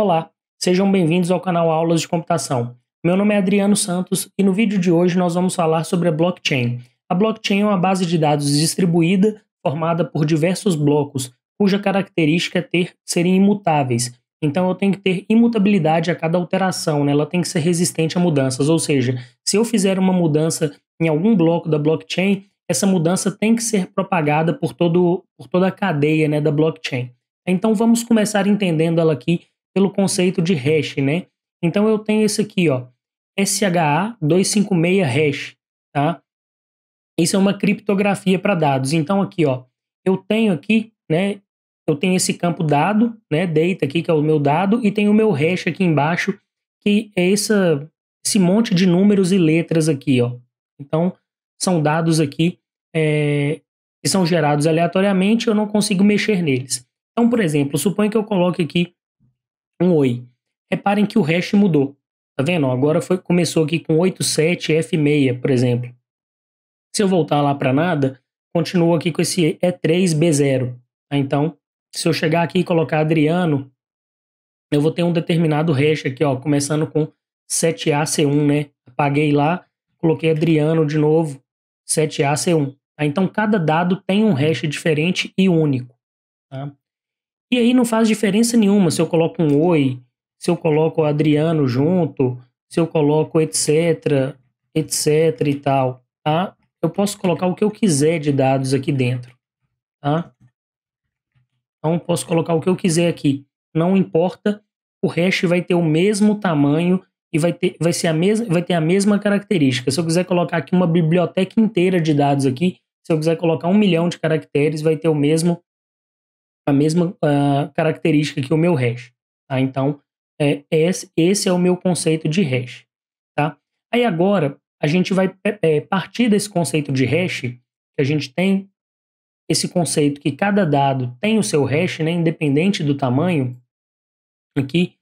Olá, sejam bem-vindos ao canal Aulas de Computação. Meu nome é Adriano Santos e no vídeo de hoje nós vamos falar sobre a blockchain. A blockchain é uma base de dados distribuída formada por diversos blocos, cuja característica é serem imutáveis. Então eu tenho que ter imutabilidade a cada alteração, né? Ela tem que ser resistente a mudanças, ou seja, se eu fizer uma mudança em algum bloco da blockchain, essa mudança tem que ser propagada por toda a cadeia, né, da blockchain. Então vamos começar entendendo ela aqui pelo conceito de hash, né? Então eu tenho esse aqui, ó, SHA-256 hash, tá? Isso é uma criptografia para dados. Então aqui, ó, eu tenho aqui, né, eu tenho esse campo dado, né, data aqui, que é o meu dado, e tenho o meu hash aqui embaixo, que é esse monte de números e letras aqui, ó. Então, são dados aqui que são gerados aleatoriamente, eu não consigo mexer neles. Então, por exemplo, suponha que eu coloque aqui um oi. Reparem que o hash mudou. Tá vendo? Agora começou aqui com 87F6, por exemplo. Se eu voltar lá para nada, continua aqui com esse E3B0. Tá? Então, se eu chegar aqui e colocar Adriano, eu vou ter um determinado hash aqui, ó, começando com 7AC1, né? Apaguei lá, coloquei Adriano de novo, 7AC1. Tá? Então, cada dado tem um hash diferente e único. Tá? E aí não faz diferença nenhuma se eu coloco um oi, se eu coloco o Adriano junto, se eu coloco etc, etc e tal, tá? Eu posso colocar o que eu quiser de dados aqui dentro, tá? Então, posso colocar o que eu quiser aqui. Não importa, o hash vai ter o mesmo tamanho e vai ter a mesma característica. Se eu quiser colocar aqui uma biblioteca inteira de dados aqui, se eu quiser colocar 1 milhão de caracteres, vai ter a mesma característica que o meu hash. Tá? Então, esse é o meu conceito de hash. Tá? Aí agora, a gente vai partir desse conceito de hash, que a gente tem esse conceito que cada dado tem o seu hash, né, independente do tamanho. Aqui,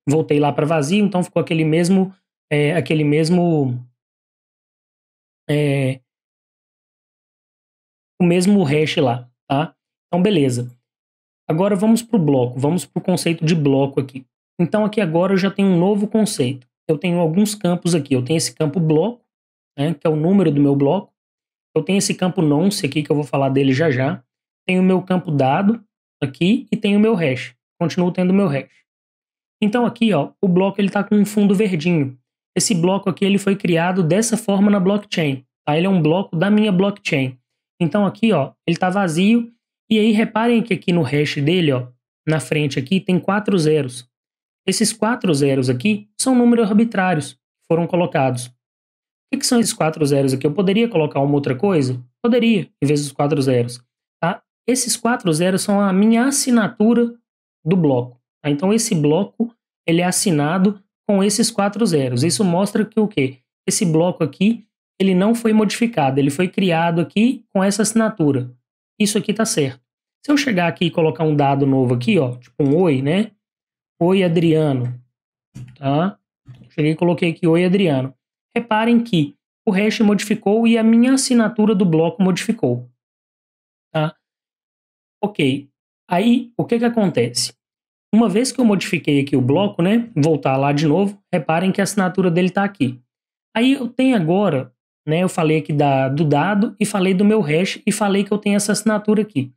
voltei lá para vazio, então ficou aquele mesmo o mesmo hash lá. Tá? Então, beleza. Agora vamos para o bloco, vamos para o conceito de bloco aqui. Então aqui agora eu já tenho um novo conceito. Eu tenho alguns campos aqui. Eu tenho esse campo bloco, né, que é o número do meu bloco. Eu tenho esse campo nonce aqui, que eu vou falar dele já já. Tenho o meu campo dado aqui e tenho o meu hash. Continuo tendo o meu hash. Então aqui, ó, o bloco ele está com um fundo verdinho. Esse bloco aqui ele foi criado dessa forma na blockchain. Tá? Ele é um bloco da minha blockchain. Então aqui, ó, ele está vazio. E aí reparem que aqui no hash dele, ó, na frente aqui, tem 4 zeros. Esses 4 zeros aqui são números arbitrários que foram colocados. O que são esses 4 zeros aqui? Eu poderia colocar uma outra coisa? Poderia, em vez dos 4 zeros. Tá? Esses 4 zeros são a minha assinatura do bloco. Tá? Então esse bloco ele é assinado com esses 4 zeros. Isso mostra que o quê? Esse bloco aqui ele não foi modificado, ele foi criado aqui com essa assinatura. Isso aqui tá certo. Se eu chegar aqui e colocar um dado novo aqui, ó, tipo um oi, né? Oi, Adriano. Tá? Cheguei e coloquei aqui oi, Adriano. Reparem que o hash modificou e a minha assinatura do bloco modificou. Tá? Ok. Aí, o que acontece? Uma vez que eu modifiquei aqui o bloco, né? Voltar lá de novo, reparem que a assinatura dele tá aqui. Aí eu tenho agora, né? Eu falei aqui do dado e falei do meu hash e falei que eu tenho essa assinatura aqui.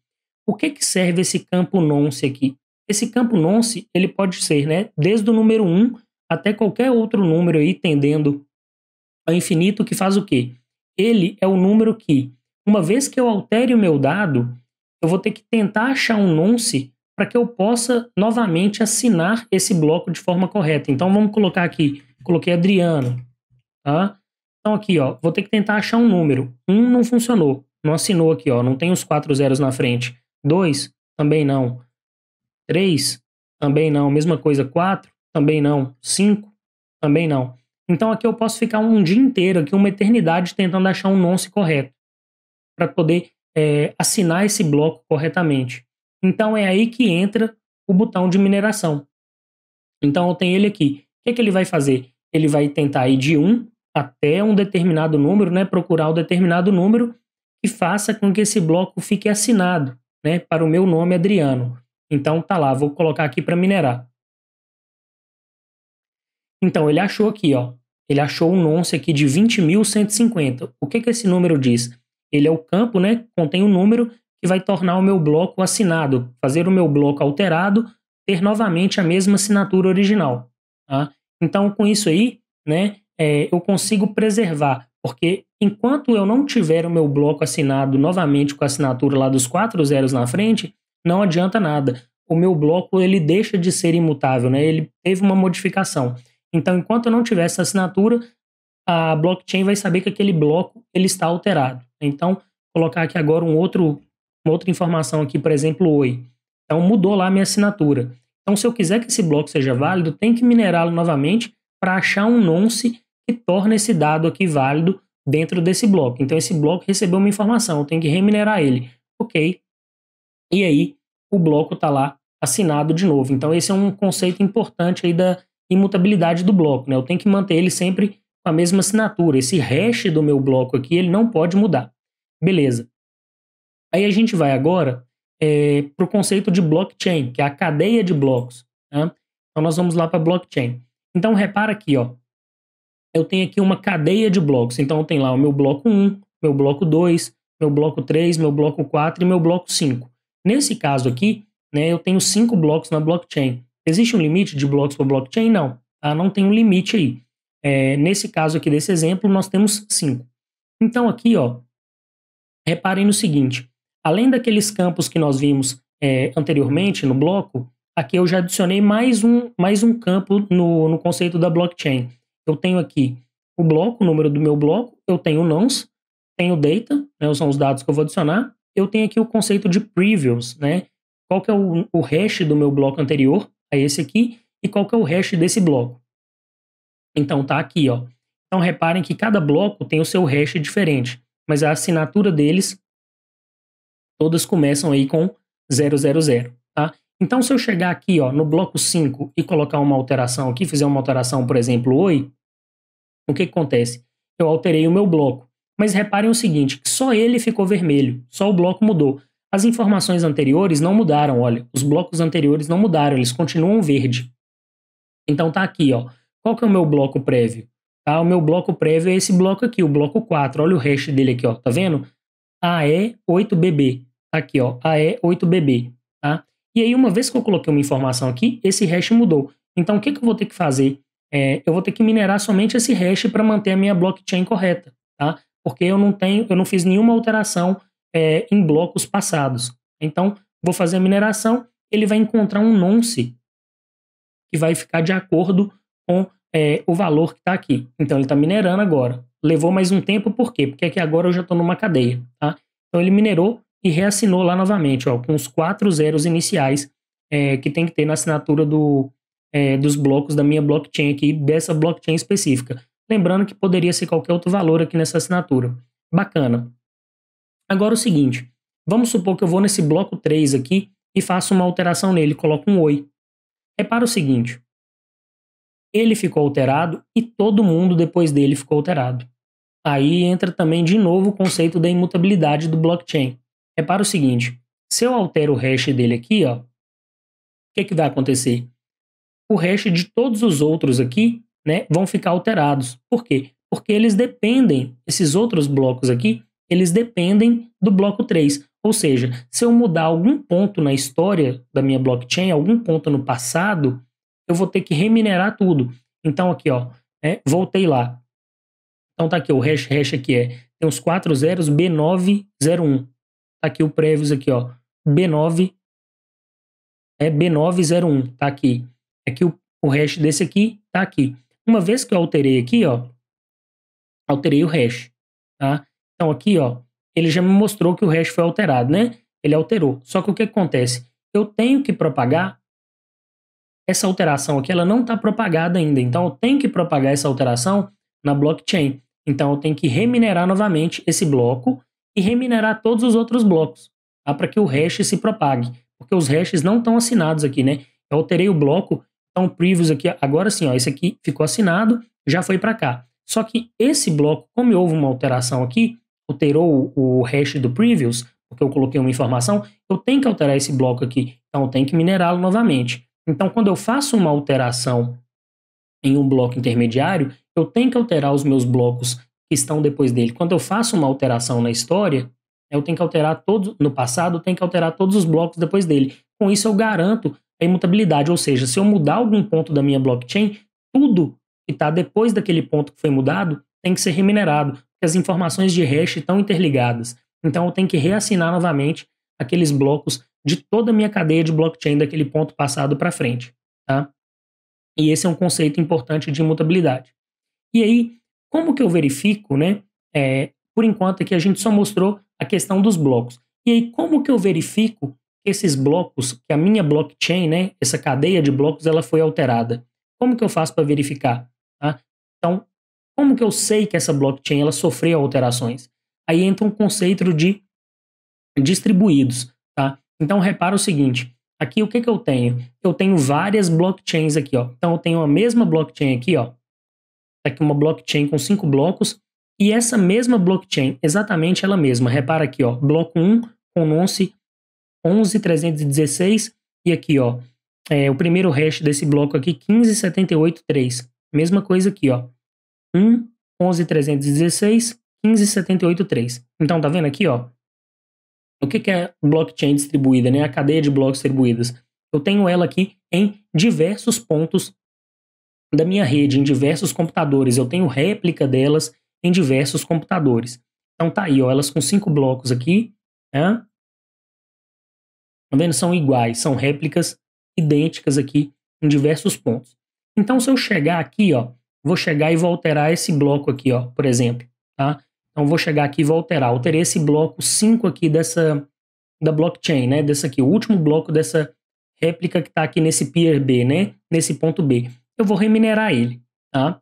O que serve esse campo nonce aqui? Esse campo nonce, ele pode ser, né, desde o número 1 até qualquer outro número aí tendendo ao infinito, que faz o quê? Ele é o número que, uma vez que eu altere o meu dado, eu vou ter que tentar achar um nonce para que eu possa novamente assinar esse bloco de forma correta. Então vamos colocar aqui, coloquei Adriano, tá? Então aqui, ó, vou ter que tentar achar um número. 1 não funcionou, não assinou aqui, ó, não tem os 4 zeros na frente. 2, também não. 3, também não. Mesma coisa, 4, também não. 5, também não. Então aqui eu posso ficar um dia inteiro, aqui uma eternidade, tentando achar um nonce correto, para poder assinar esse bloco corretamente. Então é aí que entra o botão de mineração. Então eu tenho ele aqui. O que ele vai fazer? Ele vai tentar ir de 1 até um determinado número, né? Procurar um determinado número que faça com que esse bloco fique assinado, né, para o meu nome Adriano. Então tá lá, vou colocar aqui para minerar. Então, ele achou aqui, ó. Ele achou um nonce aqui de 20.150. O que esse número diz? Ele é o campo, né? Contém um número que vai tornar o meu bloco assinado, fazer o meu bloco alterado, ter novamente a mesma assinatura original. Tá? Então, com isso aí, né, eu consigo preservar, porque enquanto eu não tiver o meu bloco assinado novamente com a assinatura lá dos 4 zeros na frente, não adianta nada. O meu bloco ele deixa de ser imutável, né? Ele teve uma modificação. Então, enquanto eu não tiver essa assinatura, a blockchain vai saber que aquele bloco ele está alterado. Então, colocar aqui agora uma outra informação aqui, por exemplo, oi. Então, mudou lá a minha assinatura. Então, se eu quiser que esse bloco seja válido, tem que minerá-lo novamente para achar um nonce que torna esse dado aqui válido dentro desse bloco. Então, esse bloco recebeu uma informação, eu tenho que reminerar ele. Ok. E aí, o bloco está lá assinado de novo. Então, esse é um conceito importante aí da imutabilidade do bloco, né? Eu tenho que manter ele sempre com a mesma assinatura. Esse hash do meu bloco aqui, ele não pode mudar. Beleza. Aí a gente vai agora para o conceito de blockchain, que é a cadeia de blocos. Né? Então, nós vamos lá para blockchain. Então, repara aqui, ó. Eu tenho aqui uma cadeia de blocos. Então, tem lá o meu bloco 1, meu bloco 2, meu bloco 3, meu bloco 4 e meu bloco 5. Nesse caso aqui, né, eu tenho 5 blocos na blockchain. Existe um limite de blocos para blockchain? Não. Tá? Não tem um limite aí. Nesse caso aqui desse exemplo, nós temos 5. Então aqui, ó, reparem no seguinte. Além daqueles campos que nós vimos anteriormente no bloco, aqui eu já adicionei mais um campo no conceito da blockchain. Eu tenho aqui o bloco, o número do meu bloco, eu tenho nonce, tenho data, né, são os dados que eu vou adicionar, eu tenho aqui o conceito de previous, né, qual que é o hash do meu bloco anterior a esse aqui e qual que é o hash desse bloco. Então tá aqui, ó. Então reparem que cada bloco tem o seu hash diferente, mas a assinatura deles todas começam aí com 000, tá? Então se eu chegar aqui, ó, no bloco 5 e colocar uma alteração aqui, fizer uma alteração, por exemplo, oi, o que acontece? Eu alterei o meu bloco. Mas reparem o seguinte, que só ele ficou vermelho, só o bloco mudou. As informações anteriores não mudaram, olha, os blocos anteriores não mudaram, eles continuam verde. Então tá aqui, ó. Qual que é o meu bloco prévio? Tá? O meu bloco prévio é esse bloco aqui, o bloco 4. Olha o hash dele aqui, ó. Tá vendo? AE8BB. Tá aqui, ó. AE8BB. Tá? E aí, uma vez que eu coloquei uma informação aqui, esse hash mudou. Então, o que eu vou ter que fazer? Eu vou ter que minerar somente esse hash para manter a minha blockchain correta, tá? Porque eu não fiz nenhuma alteração em blocos passados. Então, vou fazer a mineração, ele vai encontrar um nonce que vai ficar de acordo com o valor que está aqui. Então, ele está minerando agora. Levou mais um tempo, por quê? Porque aqui agora eu já estou numa cadeia, tá? Então, ele minerou e reassinou lá novamente, ó, com os 4 zeros iniciais que tem que ter na assinatura dos blocos da minha blockchain aqui, dessa blockchain específica. Lembrando que poderia ser qualquer outro valor aqui nessa assinatura. Bacana. Agora o seguinte, vamos supor que eu vou nesse bloco 3 aqui e faço uma alteração nele, coloco um oi. Repara o seguinte, ele ficou alterado e todo mundo depois dele ficou alterado. Aí entra também de novo o conceito da imutabilidade do blockchain. Repara o seguinte, se eu altero o hash dele aqui, ó, o que vai acontecer? O hash de todos os outros aqui, né, vão ficar alterados. Por quê? Porque eles dependem, esses outros blocos aqui, eles dependem do bloco 3. Ou seja, se eu mudar algum ponto na história da minha blockchain, algum ponto no passado, eu vou ter que reminerar tudo. Então aqui, ó, voltei lá. Então tá aqui, o hash aqui tem os 4 zeros, B901. Tá aqui o previous aqui, ó, B901, tá aqui. Aqui o hash desse aqui tá aqui. Uma vez que eu alterei aqui, ó, alterei o hash, tá? Então aqui, ó, ele já me mostrou que o hash foi alterado, né? Ele alterou. Só que o que acontece? Eu tenho que propagar essa alteração aqui, ela não está propagada ainda. Então eu tenho que propagar essa alteração na blockchain. Então eu tenho que reminerar novamente esse bloco e reminerar todos os outros blocos, tá? Para que o hash se propague. Porque os hashes não estão assinados aqui, né? Eu alterei o bloco, então o previous aqui, agora sim, ó, esse aqui ficou assinado, já foi para cá. Só que esse bloco, como houve uma alteração aqui, alterou o hash do previous, porque eu coloquei uma informação, eu tenho que alterar esse bloco aqui. Então eu tenho que minerá-lo novamente. Então quando eu faço uma alteração em um bloco intermediário, eu tenho que alterar os meus blocos que estão depois dele. Quando eu faço uma alteração na história, eu tenho que alterar todos, no passado, eu tenho que alterar todos os blocos depois dele. Com isso, eu garanto a imutabilidade, ou seja, se eu mudar algum ponto da minha blockchain, tudo que está depois daquele ponto que foi mudado tem que ser reminerado, porque as informações de hash estão interligadas. Então, eu tenho que reassinar novamente aqueles blocos de toda a minha cadeia de blockchain daquele ponto passado para frente. Tá? E esse é um conceito importante de imutabilidade. E aí, como que eu verifico, né? Por enquanto aqui a gente só mostrou a questão dos blocos. E aí, como que eu verifico que esses blocos, que a minha blockchain, né, essa cadeia de blocos, ela foi alterada? Como que eu faço para verificar? Tá? Então, como que eu sei que essa blockchain ela sofreu alterações? Aí entra um conceito de distribuídos. Tá? Então, repara o seguinte. Aqui, o que que eu tenho? Eu tenho várias blockchains aqui. Ó. Então, eu tenho a mesma blockchain aqui. Ó. Aqui uma blockchain com 5 blocos. E essa mesma blockchain, exatamente ela mesma. Repara aqui, ó, bloco 1 com nonce 11.316 e aqui, ó, o primeiro hash desse bloco aqui, 15.78.3. Mesma coisa aqui, ó, 1, 11.316, 15.78.3. Então, tá vendo aqui, ó, o que é blockchain distribuída, né? A cadeia de blocos distribuídas. Eu tenho ela aqui em diversos pontos da minha rede, em diversos computadores. Eu tenho réplica delas em diversos computadores. Então tá aí, ó, elas com 5 blocos aqui, né? Tá vendo? São iguais, são réplicas idênticas aqui em diversos pontos. Então se eu chegar aqui, ó, vou chegar e vou alterar esse bloco aqui, ó, por exemplo, tá? Então vou chegar aqui e vou alterei esse bloco 5 aqui da blockchain, né? Dessa aqui, o último bloco dessa réplica que tá aqui nesse peer B, né? Nesse ponto B. Eu vou reminerar ele, tá?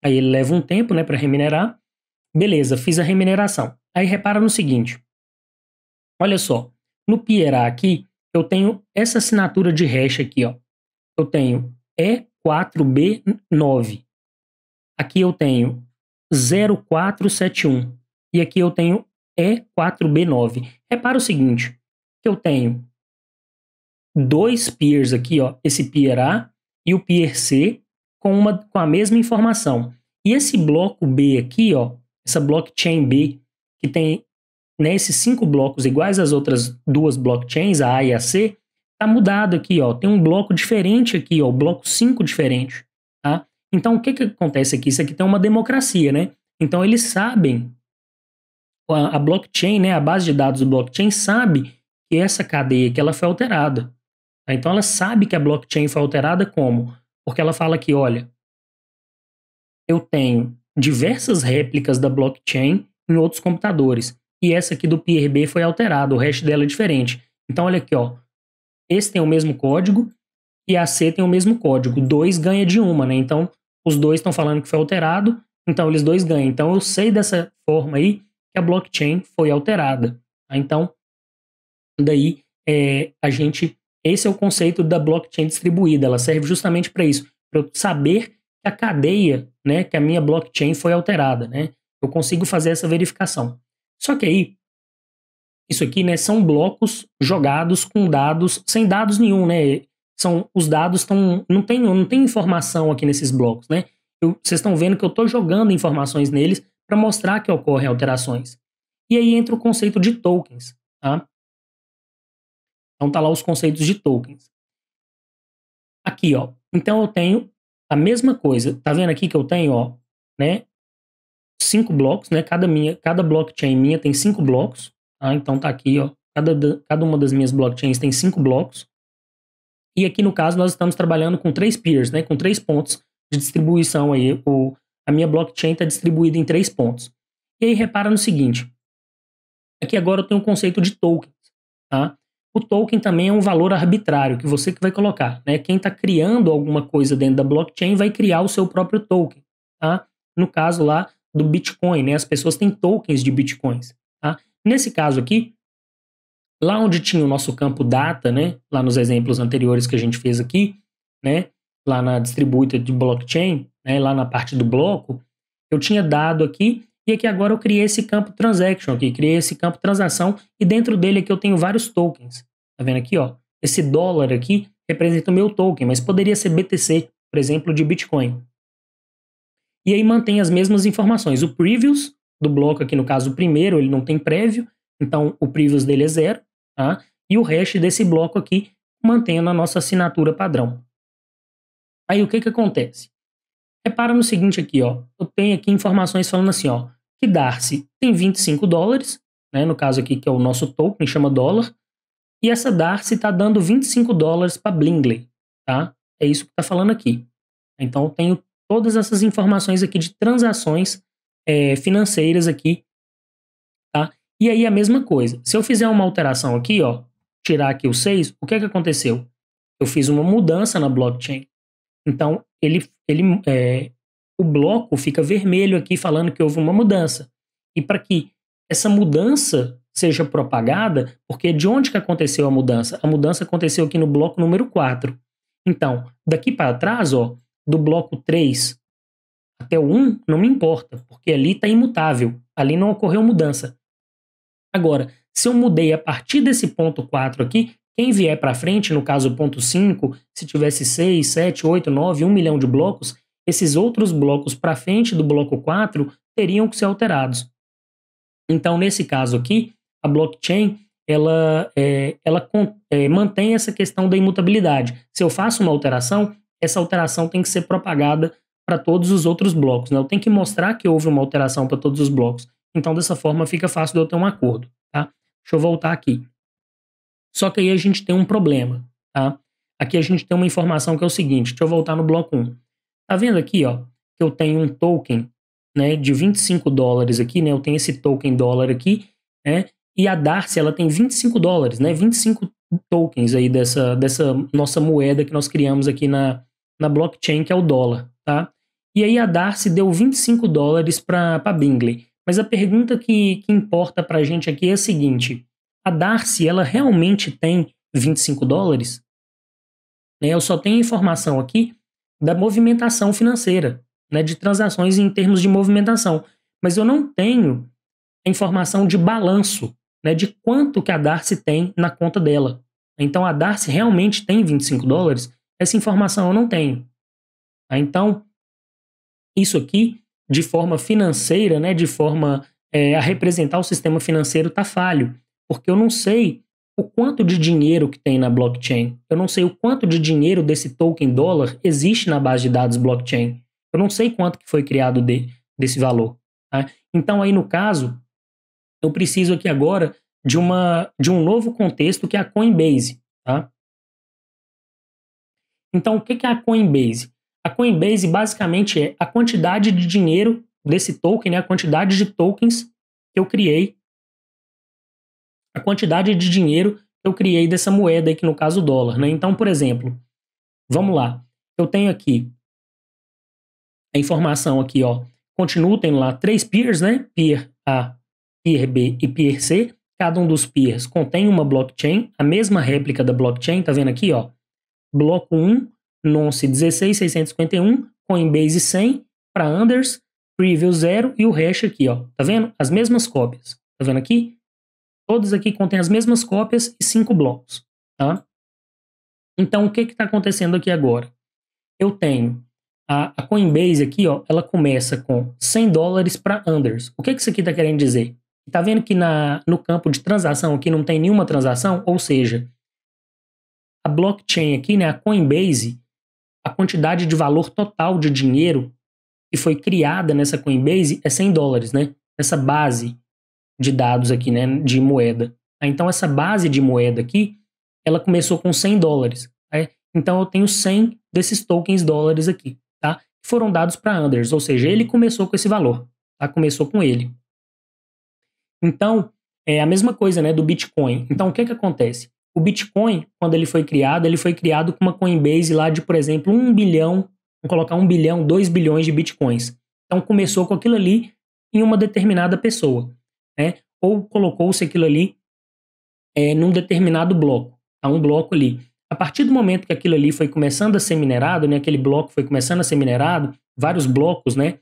Aí ele leva um tempo, né, para reminerar. Beleza, fiz a remineração. Aí repara no seguinte. Olha só, no Pierá aqui, eu tenho essa assinatura de hash aqui, ó. Eu tenho E4B9. Aqui eu tenho 0471. E aqui eu tenho E4B9. Repara o seguinte, que eu tenho dois peers aqui, ó, esse peer A e o peer C com a mesma informação. E esse bloco B aqui, ó, essa blockchain B, que tem, né, esses 5 blocos iguais às outras duas blockchains, a A e a C, tá mudado aqui, ó. Tem um bloco diferente aqui, ó, o bloco 5 diferente, tá? Então, o que que acontece aqui? Isso aqui tem uma democracia, né? Então, eles sabem, a blockchain, né, a base de dados do blockchain sabe que essa cadeia que ela foi alterada. Tá? Então, ela sabe que a blockchain foi alterada como? Porque ela fala que, olha, eu tenho diversas réplicas da blockchain em outros computadores. E essa aqui do PRB foi alterada, o hash dela é diferente. Então, olha aqui, ó. Esse tem o mesmo código e a C tem o mesmo código. 2 ganha de uma, né? Então, os dois estão falando que foi alterado, então eles dois ganham. Então, eu sei dessa forma aí que a blockchain foi alterada. Tá? Então, daí, esse é o conceito da blockchain distribuída. Ela serve justamente para isso, para eu saber que a cadeia, né, que a minha blockchain foi alterada, né? Eu consigo fazer essa verificação. Só que aí, isso aqui, né, são blocos jogados com dados, sem dados nenhum, né? Os dados estão, não tem informação aqui nesses blocos, né? Vocês estão vendo que eu estou jogando informações neles para mostrar que ocorrem alterações. E aí entra o conceito de tokens, tá? Então tá lá os conceitos de tokens. Aqui, ó. Então eu tenho a mesma coisa. Tá vendo aqui que eu tenho, ó, né? 5 blocos, né? Cada blockchain minha tem 5 blocos. Tá? Então tá aqui, ó. Cada uma das minhas blockchains tem 5 blocos. E aqui no caso nós estamos trabalhando com 3 peers, né? Com 3 pontos de distribuição aí. A minha blockchain está distribuída em 3 pontos. E aí repara no seguinte. Aqui agora eu tenho um conceito de tokens, tá? O token também é um valor arbitrário que você que vai colocar, né? Quem está criando alguma coisa dentro da blockchain vai criar o seu próprio token, tá? No caso lá do Bitcoin, né? As pessoas têm tokens de Bitcoins, tá? Nesse caso aqui, lá onde tinha o nosso campo data, né? Lá nos exemplos anteriores que a gente fez aqui, né? Lá na distributed de blockchain, né? Lá na parte do bloco, eu tinha dado aqui E aqui agora eu criei esse campo transaction aqui, criei esse campo transação e dentro dele aqui eu tenho vários tokens. Tá vendo aqui, ó? Esse dólar aqui representa o meu token, mas poderia ser BTC, por exemplo, de Bitcoin. E aí mantém as mesmas informações. O previous do bloco aqui, no caso o primeiro, ele não tem prévio, então o previous dele é 0, tá? E o hash desse bloco aqui mantendo a nossa assinatura padrão. Aí o que que acontece? Repara no seguinte aqui, ó. Eu tenho aqui informações falando assim, ó, que Darcy tem 25 dólares, né, no caso aqui que é o nosso token, chama dólar, e essa Darcy está dando 25 dólares para Blingley, tá? É isso que está falando aqui. Então eu tenho todas essas informações aqui de transações financeiras aqui, tá? E aí a mesma coisa. Se eu fizer uma alteração aqui, ó, tirar aqui o 6, o que é que aconteceu? Eu fiz uma mudança na blockchain. Então, o bloco fica vermelho aqui falando que houve uma mudança. E para que essa mudança seja propagada, porque de onde que aconteceu a mudança? A mudança aconteceu aqui no bloco número 4. Então, daqui para trás, ó, do bloco 3 até o 1, não me importa, porque ali está imutável, ali não ocorreu mudança. Agora, se eu mudei a partir desse ponto 4 aqui, quem vier para frente, no caso o ponto 5, se tivesse 6, 7, 8, 9, 1 milhão de blocos, esses outros blocos para frente do bloco 4 teriam que ser alterados. Então, nesse caso aqui, a blockchain ela mantém essa questão da imutabilidade. Se eu faço uma alteração, essa alteração tem que ser propagada para todos os outros blocos, né? Eu tenho que mostrar que houve uma alteração para todos os blocos. Então, dessa forma, fica fácil de eu ter um acordo, tá? Deixa eu voltar aqui. Só que aí a gente tem um problema, tá? Aqui a gente tem uma informação que é o seguinte, deixa eu voltar no bloco 1. Tá vendo aqui, ó, que eu tenho um token, né, de 25 dólares aqui, né? Eu tenho esse token dólar aqui, né? E a Darcy, ela tem 25 dólares, né? 25 tokens aí dessa nossa moeda que nós criamos aqui na blockchain, que é o dólar, tá? E aí a Darcy deu 25 dólares para Bingley. Mas a pergunta que importa para a gente aqui é a seguinte: a Darcy, ela realmente tem 25 dólares? Eu só tenho informação aqui da movimentação financeira, né, de transações em termos de movimentação. Mas eu não tenho a informação de balanço, né, de quanto que a Darcy tem na conta dela. Então a Darcy realmente tem 25 dólares? Essa informação eu não tenho. Então, isso aqui, de forma financeira, né, de forma a representar o sistema financeiro, está falho, porque eu não sei o quanto de dinheiro que tem na blockchain, eu não sei o quanto de dinheiro desse token dólar existe na base de dados blockchain, eu não sei quanto que foi criado desse valor. Tá? Então aí no caso, eu preciso aqui agora de um novo contexto que é a Coinbase. Tá? Então o que é a Coinbase? A Coinbase basicamente é a quantidade de dinheiro desse token, né, a quantidade de tokens que eu criei, a quantidade de dinheiro que eu criei dessa moeda aí, que no caso o dólar. Né? Então, por exemplo, vamos lá, eu tenho aqui a informação aqui, ó, continuo tendo lá 3 peers, né, peer A, peer B e peer C, cada um dos peers contém uma blockchain, a mesma réplica da blockchain, tá vendo aqui, ó, bloco 1, Nonce 16651, Coinbase 100, para Anders, Preview 0 e o hash aqui, ó. Tá vendo? As mesmas cópias. Tá vendo aqui? Todos aqui contêm as mesmas cópias e 5 blocos, tá? Então, o que está acontecendo aqui agora? Eu tenho a Coinbase aqui, ó, ela começa com 100 dólares para Anders. O que isso aqui está querendo dizer? Tá vendo que no campo de transação aqui não tem nenhuma transação? Ou seja, a blockchain aqui, né, a Coinbase, a quantidade de valor total de dinheiro que foi criada nessa Coinbase é 100 dólares, né? Essa base de dados aqui, né, de moeda. Então, essa base de moeda aqui, ela começou com 100 dólares. Tá? Então, eu tenho 100 desses tokens dólares aqui, tá? Que foram dados para Anders, ou seja, ele começou com esse valor, tá? Começou com ele. Então, é a mesma coisa, né, do Bitcoin. Então, o que acontece? O Bitcoin, quando ele foi criado com uma Coinbase lá de, por exemplo, 1 bilhão, vamos colocar 1 bilhão, 2 bilhões de Bitcoins. Então, começou com aquilo ali em uma determinada pessoa, né? Ou colocou-se aquilo ali num determinado bloco, tá? Um bloco ali. A partir do momento que aquilo ali foi começando a ser minerado, né, aquele bloco foi começando a ser minerado, vários blocos, né,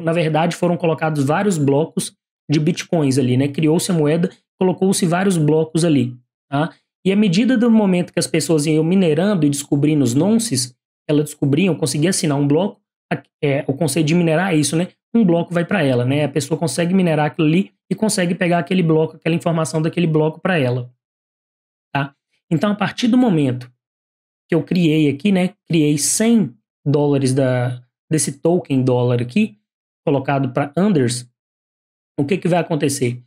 Na verdade, foram colocados vários blocos de bitcoins ali, né? Criou-se a moeda, colocou-se vários blocos ali, tá? E à medida do momento que as pessoas iam minerando e descobrindo os nonces, elas descobriam, conseguiam assinar um bloco, o conceito de minerar é isso, né? Um bloco vai para ela, né? A pessoa consegue minerar aquilo ali e consegue pegar aquele bloco, aquela informação daquele bloco para ela, tá? Então, a partir do momento que eu criei aqui, né? Criei 100 dólares desse token dólar aqui, colocado para Unders, o que vai acontecer?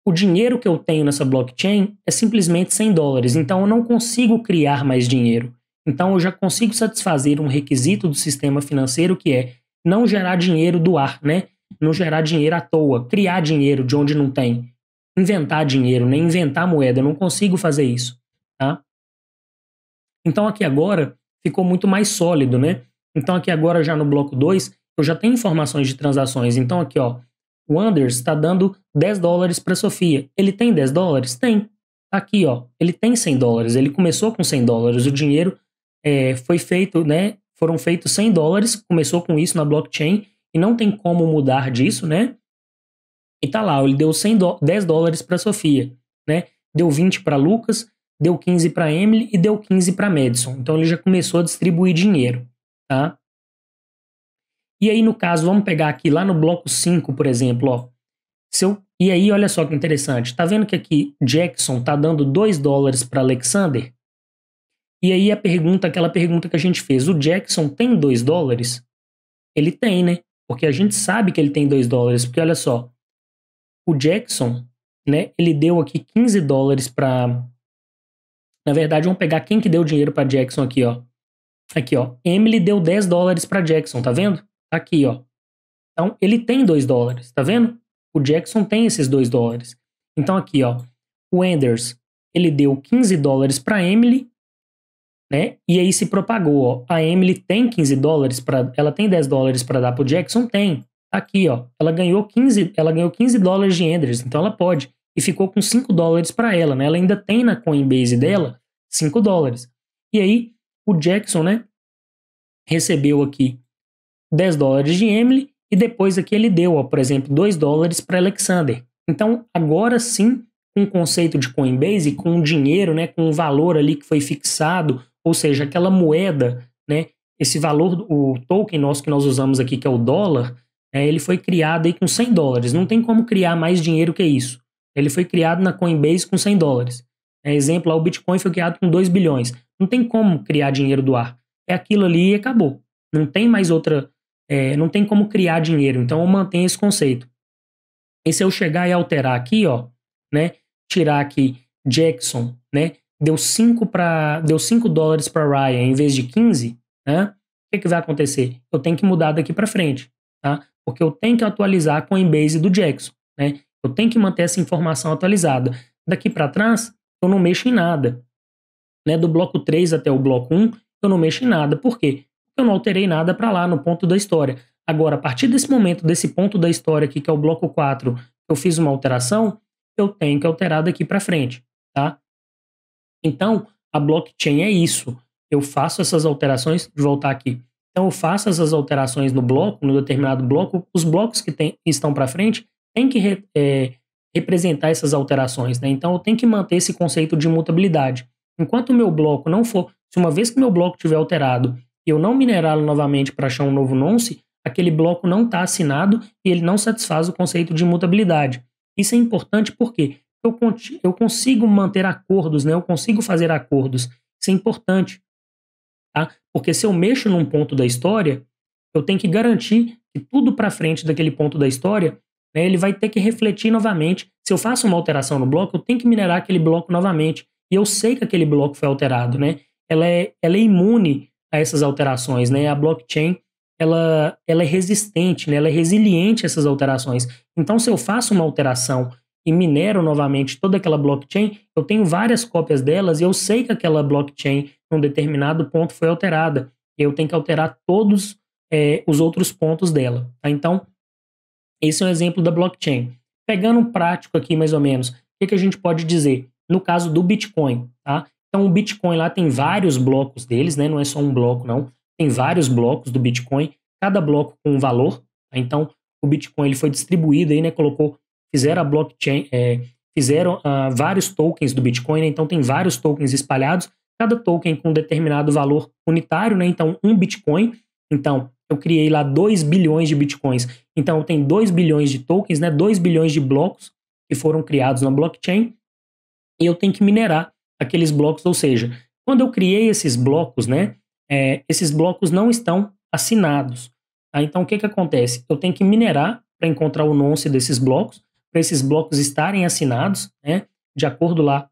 O dinheiro que eu tenho nessa blockchain é simplesmente 100 dólares, então eu não consigo criar mais dinheiro. Então eu já consigo satisfazer um requisito do sistema financeiro que é não gerar dinheiro do ar, né? Não gerar dinheiro à toa, criar dinheiro de onde não tem, inventar dinheiro, nem inventar moeda, eu não consigo fazer isso, tá? Então aqui agora ficou muito mais sólido, né? Então aqui agora já no bloco 2, eu já tenho informações de transações. Então aqui, ó, o Anders está dando 10 dólares para Sofia. Ele tem 10 dólares? Tem. Tá aqui, ó. Ele tem 100 dólares. Ele começou com 100 dólares. O dinheiro foi feito, né? Foram feitos 100 dólares. Começou com isso na blockchain e não tem como mudar disso, né? E tá lá, ele deu 10 dólares para Sofia, né? Deu 20 para Lucas, deu 15 para Emily e deu 15 para Madison. Então ele já começou a distribuir dinheiro, tá? E aí, no caso, vamos pegar aqui lá no bloco 5, por exemplo, ó. E aí, olha só que interessante. Tá vendo que aqui Jackson tá dando 2 dólares para Alexander? E aí aquela pergunta que a gente fez, o Jackson tem 2 dólares? Ele tem, né? Porque a gente sabe que ele tem 2 dólares, porque olha só, o Jackson, né, ele deu aqui 15 dólares para... Na verdade, vamos pegar quem que deu dinheiro para Jackson aqui, ó. Aqui, ó. Emily deu 10 dólares para Jackson, tá vendo? Aqui, ó. Então, ele tem 2 dólares, tá vendo? O Jackson tem esses 2 dólares. Então, aqui, ó. O Anders, ele deu 15 dólares para Emily, né? E aí se propagou, ó. A Emily tem 15 dólares ela tem 10 dólares para dar pro Jackson? Tem. Aqui, ó. Ela ganhou 15 dólares de Anders, então ela pode. E ficou com 5 dólares para ela, né? Ela ainda tem na Coinbase dela 5 dólares. E aí, o Jackson, né? Recebeu aqui 10 dólares de Emily e depois aqui ele deu, ó, por exemplo, 2 dólares para Alexander. Então, agora sim, com o conceito de Coinbase, com o dinheiro, né, com o valor ali que foi fixado, ou seja, aquela moeda, né, esse valor, o token nosso que nós usamos aqui, que é o dólar, ele foi criado aí com 100 dólares. Não tem como criar mais dinheiro que isso. Ele foi criado na Coinbase com 100 dólares. Exemplo, lá, o Bitcoin foi criado com 2 bilhões. Não tem como criar dinheiro do ar. É aquilo ali e acabou. Não tem mais outra... não tem como criar dinheiro, então eu mantenho esse conceito. E se eu chegar e alterar aqui, ó, né, tirar aqui Jackson, né, deu 5 dólares para Ryan em vez de 15, né, o que vai acontecer? Eu tenho que mudar daqui para frente, tá? Porque eu tenho que atualizar a Coinbase do Jackson, né? Eu tenho que manter essa informação atualizada. Daqui para trás, eu não mexo em nada, né? Do bloco 3 até o bloco 1, eu não mexo em nada. Por quê? Eu não alterei nada para lá no ponto da história. Agora, a partir desse momento, desse ponto da história aqui, que é o bloco 4, eu fiz uma alteração, eu tenho que alterar daqui para frente, tá? Então, a blockchain é isso. Eu faço essas alterações, de voltar aqui. Então, eu faço essas alterações no bloco, no determinado bloco, os blocos que estão para frente têm que representar essas alterações, né? Então, eu tenho que manter esse conceito de imutabilidade. Enquanto o meu bloco não for, se uma vez que meu bloco tiver alterado, eu não minerá-lo novamente para achar um novo nonce, aquele bloco não está assinado e ele não satisfaz o conceito de imutabilidade. Isso é importante porque eu consigo manter acordos, né? Eu consigo fazer acordos. Isso é importante, tá? Porque se eu mexo num ponto da história, eu tenho que garantir que tudo para frente daquele ponto da história, né, ele vai ter que refletir novamente. Se eu faço uma alteração no bloco, eu tenho que minerar aquele bloco novamente. E eu sei que aquele bloco foi alterado, né? Ela é imune a essas alterações, né? A blockchain, ela é resistente, né? Ela é resiliente a essas alterações. Então, se eu faço uma alteração e minero novamente toda aquela blockchain, eu tenho várias cópias delas e eu sei que aquela blockchain, num determinado ponto, foi alterada. E eu tenho que alterar todos os outros pontos dela, tá? Então, esse é um exemplo da blockchain. Pegando um prático aqui, mais ou menos, o que a gente pode dizer? No caso do Bitcoin, tá? Então, o Bitcoin lá tem vários blocos deles, né? Não é só um bloco, não. Tem vários blocos do Bitcoin. cada bloco com um valor. Tá? Então, o Bitcoin ele foi distribuído aí, né? Fizeram a blockchain, fizeram vários tokens do Bitcoin, né? Então tem vários tokens espalhados, cada token com um determinado valor unitário, né? Então, um Bitcoin. Então, eu criei lá 2 bilhões de Bitcoins. Então, eu tenho 2 bilhões de tokens, né? 2 bilhões de blocos que foram criados na blockchain e eu tenho que minerar aqueles blocos, ou seja, quando eu criei esses blocos, né? Esses blocos não estão assinados. Tá? Então, o que acontece? Eu tenho que minerar para encontrar o nonce desses blocos, para esses blocos estarem assinados, né? De acordo lá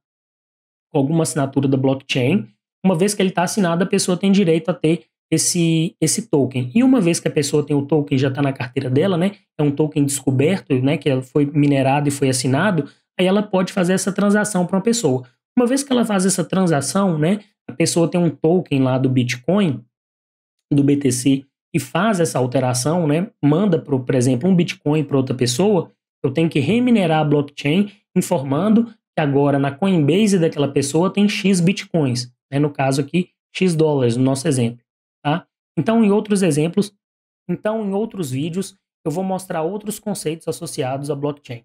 com alguma assinatura da blockchain. Uma vez que ele está assinado, a pessoa tem direito a ter esse token. E uma vez que a pessoa tem o token, já está na carteira dela, né? É um token descoberto, né? Que foi minerado e foi assinado, aí ela pode fazer essa transação para uma pessoa. Uma vez que ela faz essa transação, né? A pessoa tem um token lá do Bitcoin, do BTC, e faz essa alteração, né? Manda, por exemplo, um Bitcoin para outra pessoa, eu tenho que reminerar a blockchain informando que agora na Coinbase daquela pessoa tem X Bitcoins, né? No caso aqui, X dólares, no nosso exemplo. Tá? Então, em outros exemplos, em outros vídeos, eu vou mostrar outros conceitos associados à blockchain.